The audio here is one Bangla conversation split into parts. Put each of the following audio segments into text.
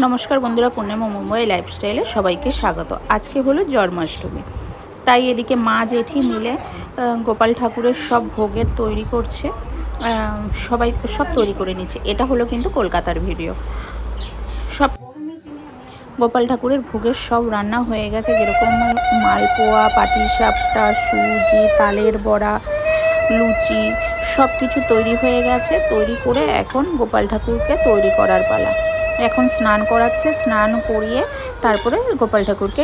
নমস্কার বন্ধুরা, পূর্ণিমা মুম্বাই লাইফস্টাইলে সবাইকে স্বাগত। আজকে হলো জন্মাষ্টমী, তাই এদিকে মা জেঠি মিলে গোপাল ঠাকুরের সব ভোগের তৈরি করছে। সবাই সব তৈরি করে নিচ্ছে। এটা হলো কিন্তু কলকাতার ভিডিও। সব গোপাল ঠাকুরের ভোগের সব রান্না হয়ে গেছে, যেরকম মালপোয়া, পাটিসাপটা, সুজি, তালের বড়া, লুচি সব কিছু তৈরি হয়ে গেছে। তৈরি করে এখন গোপাল ঠাকুরকে তৈরি করার পালা। এখন স্নান করাচ্ছে, স্নান করিয়ে তারপরে গোপাল ঠাকুরকে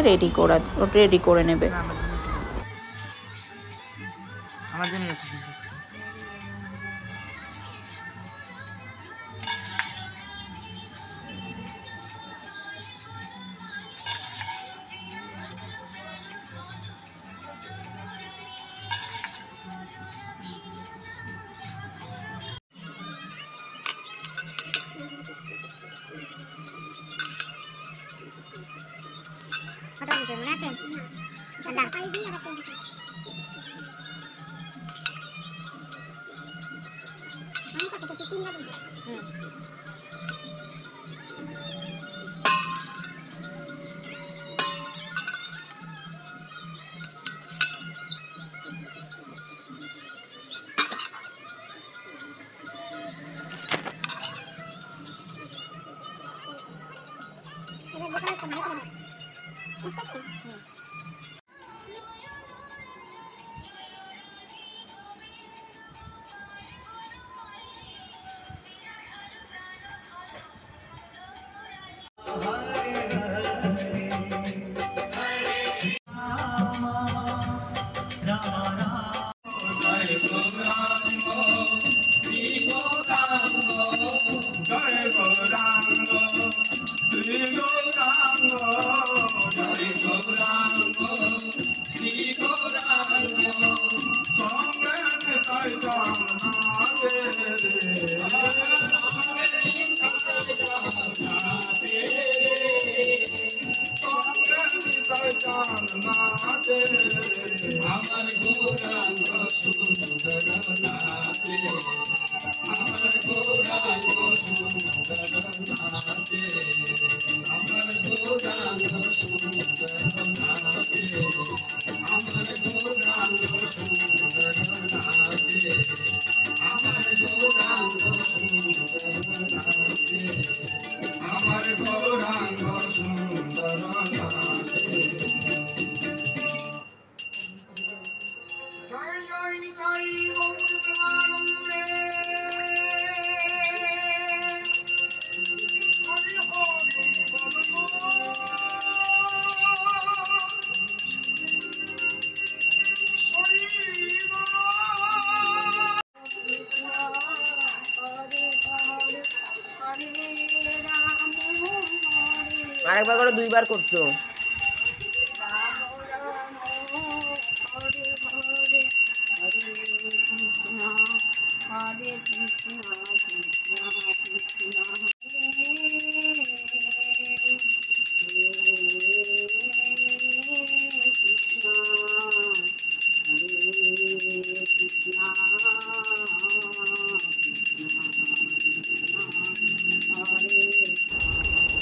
রেডি করে নেবে। আমার জন্য মনে আছে? আরেকবার করে দুইবার করছো।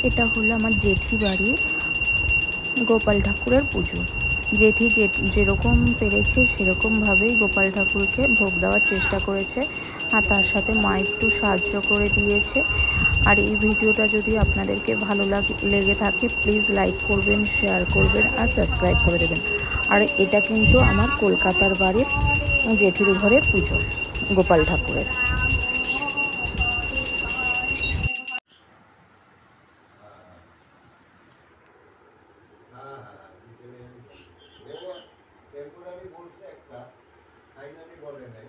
এটা হলো আমার জেঠি বাড়ি গোপাল ঠাকুরের পুজো। জেঠি যেরকম পেরেছে সেরকমভাবেই গোপাল ঠাকুরকে ভোগ দেওয়ার চেষ্টা করেছে, আর তার সাথে মা একটু সাহায্য করে দিয়েছে। আর এই ভিডিওটা যদি আপনাদেরকে ভালো লেগে থাকে, প্লিজ লাইক করবেন, শেয়ার করবেন আর সাবস্ক্রাইব করে দেবেন। আর এটা কিন্তু আমার কলকাতার বাড়ির জেঠির ঘরের পুজো গোপাল ঠাকুরের। টেম্পোরারি বলতে একটা ফাইনালি বলে নাই।